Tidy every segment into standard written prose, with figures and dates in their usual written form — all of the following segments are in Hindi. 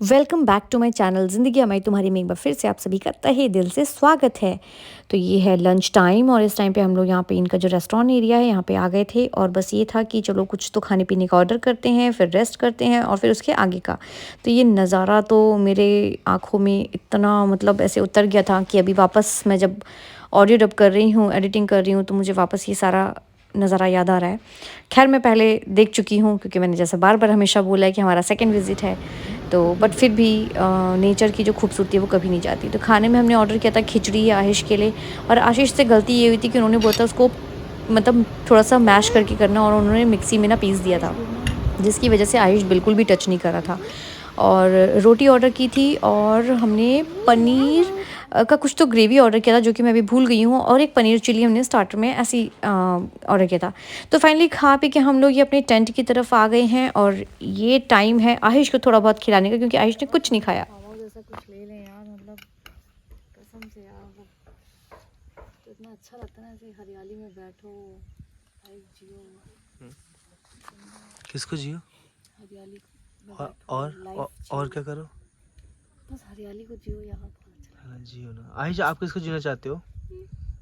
Welcome back to my channel ज़िंदगी हमारी तुम्हारी में एक बार फिर से आप सभी का तहे दिल से स्वागत है। तो ये है लंच टाइम और इस टाइम पे हम लोग यहाँ पे इनका जो रेस्टोरेंट एरिया है यहाँ पे आ गए थे और बस ये था कि चलो कुछ तो खाने पीने का ऑर्डर करते हैं, फिर रेस्ट करते हैं और फिर उसके आगे का। तो ये नज़ारा तो मेरे आँखों में इतना मतलब ऐसे उतर गया था कि अभी वापस मैं जब ऑडियो डब कर रही हूँ, एडिटिंग कर रही हूँ, तो मुझे वापस ये सारा नज़ारा याद आ रहा है। खैर मैं पहले देख चुकी हूँ क्योंकि मैंने जैसे बार बार हमेशा बोला है कि हमारा सेकंड विज़िट है, तो बट फिर भी नेचर की जो खूबसूरती है वो कभी नहीं जाती। तो खाने में हमने ऑर्डर किया था खिचड़ी आशिश के लिए, और आशिश से गलती ये हुई थी कि उन्होंने बोला था उसको मतलब थोड़ा सा मैश करके करना, और उन्होंने मिक्सी में ना पीस दिया था, जिसकी वजह से आयुष बिल्कुल भी टच नहीं कर रहा था। और रोटी ऑर्डर की थी और हमने पनीर का कुछ तो ग्रेवी ऑर्डर किया था जो कि मैं अभी भूल गई हूँ, और एक पनीर चिली हमने स्टार्टर में ऐसी ऑर्डर किया था। तो फाइनली खा पी के हम लोग ये अपने टेंट की तरफ आ गए हैं और ये टाइम है आयुष को थोड़ा बहुत खिलाने का, क्योंकि आयुष ने कुछ नहीं खाया। जैसा कुछ ले लें यार, मतलब कसम से यार, वो तो इतना अच्छा लगता है ना, ऐसे हरियाली में बैठो, भाई जियो। किसको जियो? हरियाली में और बैठो, और क्या करो? बस हरियाली को जियो यहाँ पर। हाँ, जियो ना। आयुष, आप किसको जीना चाहते हो?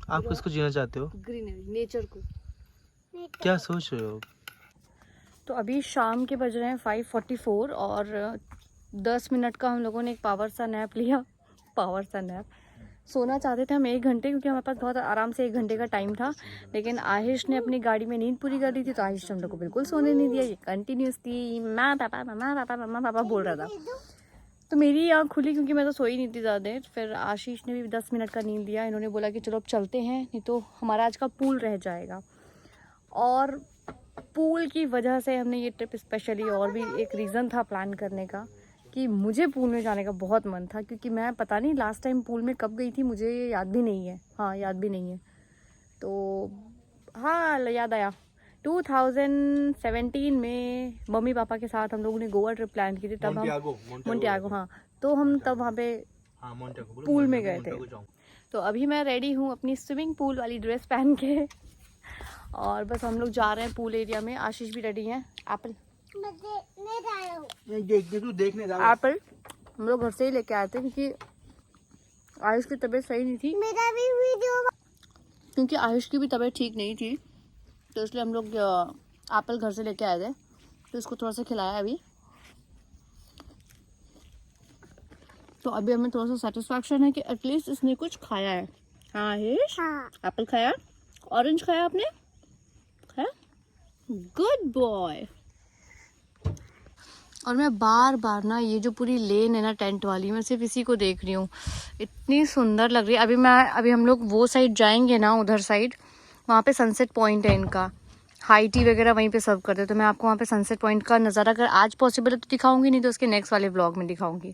आप किसको जीना चाहते हो? ग्रीनरी, नेचर को। क्या सोच रहे हो? तो अभी शाम के बज रहे हैं 5:44 और 10 मिनट का हम लोगों ने एक पावर सा नैप लिया। पावर सा नैप, सोना चाहते थे हम 1 घंटे, क्योंकि हमारे पास बहुत आराम से 1 घंटे का टाइम था, लेकिन आहिश ने अपनी गाड़ी में नींद पूरी कर ली थी, तो आहिश ने हम लोग को बिल्कुल सोने नहीं दिया। ये कंटिन्यूसली माँ पापा मामा पापा मामा पापा बोल रहा था। तो मेरी आँख खुली क्योंकि मैं तो सोई नहीं थी ज़्यादा देर। फिर आशीष ने भी 10 मिनट का नींद दिया। इन्होंने बोला कि चलो अब चलते हैं, नहीं तो हमारा आज का पूल रह जाएगा। और पूल की वजह से हमने ये ट्रिप स्पेशली, और भी एक रीज़न था प्लान करने का कि मुझे पूल में जाने का बहुत मन था, क्योंकि मैं पता नहीं लास्ट टाइम पूल में कब गई थी, मुझे याद भी नहीं है। हाँ, याद भी नहीं है। तो हाँ, याद आया, 2017 में मम्मी पापा के साथ हम लोगों ने गोवा ट्रिप प्लान की थी। तब हम मोंटियागो, हाँ, तो हम तब वहाँ पे पूल में गए थे। तो अभी मैं रेडी हूँ अपनी स्विमिंग पूल वाली ड्रेस पहन के, और बस हम लोग जा रहे हैं पूल एरिया में। आशीष भी रेडी है। एप्पल एप्पल हम लोग घर से ही लेके आए थे, क्योंकि आयुष की तबीयत सही नहीं थी। मेरा भी वीडियो, क्योंकि आयुष की भी तबीयत ठीक नहीं थी, तो इसलिए हम लोग एप्पल घर से लेके आए थे। तो इसको थोड़ा सा खिलाया अभी, तो अभी हमें थोड़ा सा सेटिस्फैक्शन है कि एटलीस्ट इसने कुछ खाया है। हाँ आयुष, हाँ। एप्पल खाया, ऑरेंज खाया आपने, खाया, गुड बॉय। और मैं बार बार ना ये जो पूरी लेन है ना टेंट वाली, मैं सिर्फ इसी को देख रही हूँ, इतनी सुंदर लग रही है। अभी हम लोग वो साइड जाएंगे ना, उधर साइड, वहाँ पे सनसेट पॉइंट है इनका, हाई टी वगैरह वहीं पे सर्व करते हैं। तो मैं आपको वहाँ पे सनसेट पॉइंट का नज़ारा अगर आज पॉसिबल है तो दिखाऊंगी, नहीं तो उसके नेक्स्ट वाले व्लॉग में दिखाऊंगी।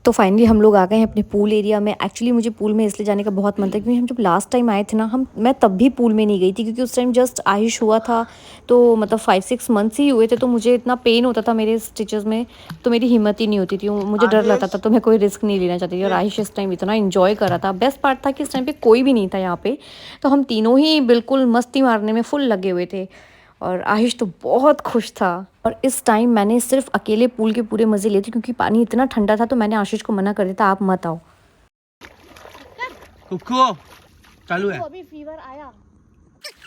तो फाइनली हम लोग आ गए हैं अपने पूल एरिया में। एक्चुअली मुझे पूल में इसलिए जाने का बहुत मन था क्योंकि हम जब लास्ट टाइम आए थे ना, मैं तब भी पूल में नहीं गई थी, क्योंकि उस टाइम जस्ट आयुष हुआ था, तो मतलब 5-6 मंथ्स ही हुए थे, तो मुझे इतना पेन होता था मेरे स्टिचेस में, तो मेरी हिम्मत ही नहीं होती थी, मुझे डर लगता था, तो मैं कोई रिस्क नहीं लेना चाहती थी। और आयुष इस टाइम इतना इन्जॉय कर रहा था। बेस्ट पार्ट था कि इस टाइम पे कोई भी नहीं था यहाँ पे, तो हम तीनों ही बिल्कुल मस्ती मारने में फुल लगे हुए थे, और आयुष तो बहुत खुश था। और इस टाइम मैंने सिर्फ अकेले पूल के पूरे मज़े लिए थे, क्योंकि पानी इतना ठंडा था, तो मैंने आशीष को मना कर दिया था, आप मत आओ। कुक्कू चालू है। अभी फीवर आया।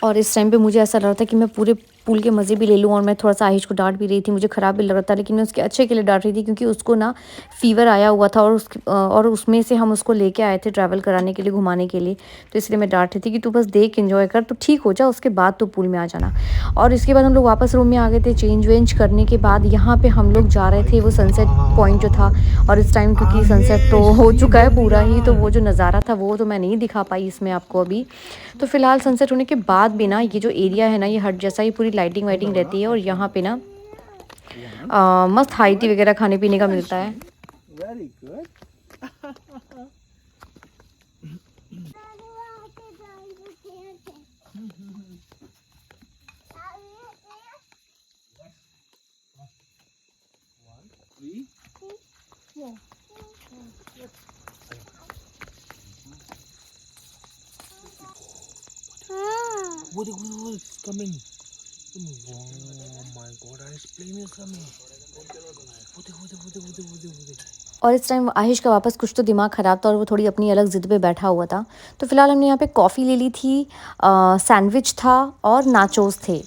और इस टाइम पे मुझे ऐसा लग रहा था कि मैं पूरे पूल के मज़े भी ले लूँ, और मैं थोड़ा सा आयुष को डांट भी रही थी, मुझे ख़राब भी लग रहा था, लेकिन मैं उसके अच्छे के लिए डांट रही थी, क्योंकि उसको ना फ़ीवर आया हुआ था, और उसमें से हम उसको लेके आए थे ट्रैवल कराने के लिए, घुमाने के लिए, तो इसलिए मैं डांट रही थी कि तू बस देख, एंजॉय कर, तो ठीक हो जा, उसके बाद तो पूल में आ जाना। और इसके बाद हम लोग वापस रूम में आ गए थे। चेंज वेंज करने के बाद यहाँ पर हम लोग जा रहे थे वो सनसेट पॉइंट जो था, और इस टाइम क्योंकि सनसेट तो हो चुका है पूरा ही, तो वो जो नज़ारा था वो तो मैं नहीं दिखा पाई इसमें आपको अभी। तो फिलहाल सनसेट होने के बाद भी ना ये जो एरिया है ना, ये हट जैसा ही पूरी लाइटिंग वाइटिंग रहती है, और यहाँ पे ना मस्त हाई टी वगैरह खाने पीने का मिलता है। Very good. What is coming? Oh my God! Our plane is coming. What? और इस टाइम आहिश का वापस कुछ तो दिमाग ख़राब था और वो थोड़ी अपनी अलग ज़िद पे बैठा हुआ था। तो फ़िलहाल हमने यहाँ पे कॉफ़ी ले ली थी, सैंडविच था और नाचोस थे।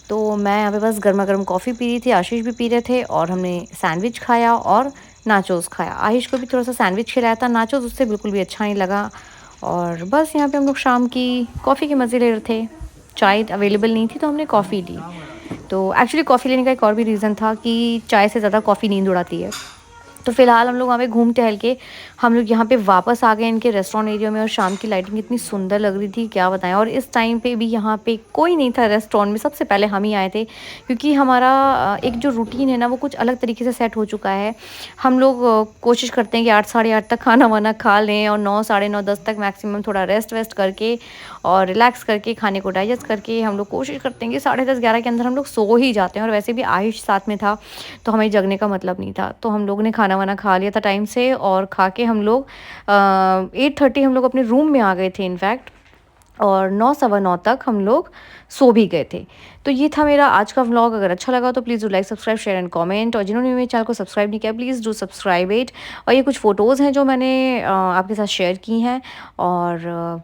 तो मैं यहाँ पे बस गर्मा-गर्म कॉफ़ी पी रही थी, आशीष भी पी रहे थे और हमने सैंडविच खाया और नाचोस खाया। आहिश को भी थोड़ा-सा सैंडविच खिलाया था, नाचोस उससे बिल्कुल भी अच्छा नहीं लगा। और बस यहाँ पे हम लोग शाम की कॉफ़ी के मज़े ले रहे थे। चाय अवेलेबल नहीं थी तो हमने कॉफ़ी ली। तो एक्चुअली कॉफ़ी लेने का एक और भी रीज़न था कि चाय से ज़्यादा कॉफ़ी नींद उड़ाती है। तो फ़िलहाल हम लोग वहाँ पे घूम टहल के हम लोग यहाँ पे वापस आ गए इनके रेस्टोरेंट एरिया में और शाम की लाइटिंग इतनी सुंदर लग रही थी क्या बताएं। और इस टाइम पे भी यहाँ पे कोई नहीं था रेस्टोरेंट में, सबसे पहले हम ही आए थे क्योंकि हमारा एक जो रूटीन है ना वो कुछ अलग तरीके से सेट हो चुका है। हम लोग कोशिश करते हैं कि 8 साढ़े 8 तक खाना वाना खा लें और 9 साढ़े 9 10 तक मैक्सिमम थोड़ा रेस्ट वेस्ट करके और रिलैक्स करके खाने को डाइजेस्ट करके हम लोग कोशिश करते हैं कि 10:30 11 के अंदर हम लोग सो ही जाते हैं। और वैसे भी आयुष साथ में था तो हमें जगने का मतलब नहीं था। तो हम लोग ने खाना वाना खा लिया था टाइम से और खा के हम लोग 8:30 हम लोग अपने रूम में आ गए थे इनफैक्ट। और 9 सवा 9 तक हम लोग सो भी गए थे। तो ये था मेरा आज का व्लॉग। अगर अच्छा लगा तो please do like subscribe share and comment, और जिन्होंने मेरे चैनल को सब्सक्राइब नहीं किया प्लीज़ डू सब्सक्राइब इट। और ये कुछ फ़ोटोज़ हैं जो मैंने आपके साथ शेयर की हैं। और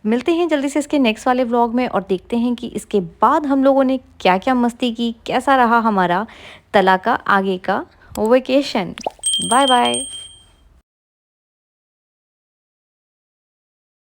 मिलते हैं जल्दी से इसके नेक्स्ट वाले व्लॉग में और देखते हैं कि इसके बाद हम लोगों ने क्या क्या मस्ती की, कैसा रहा हमारा तला का आगे का वेकेशन। Bye bye.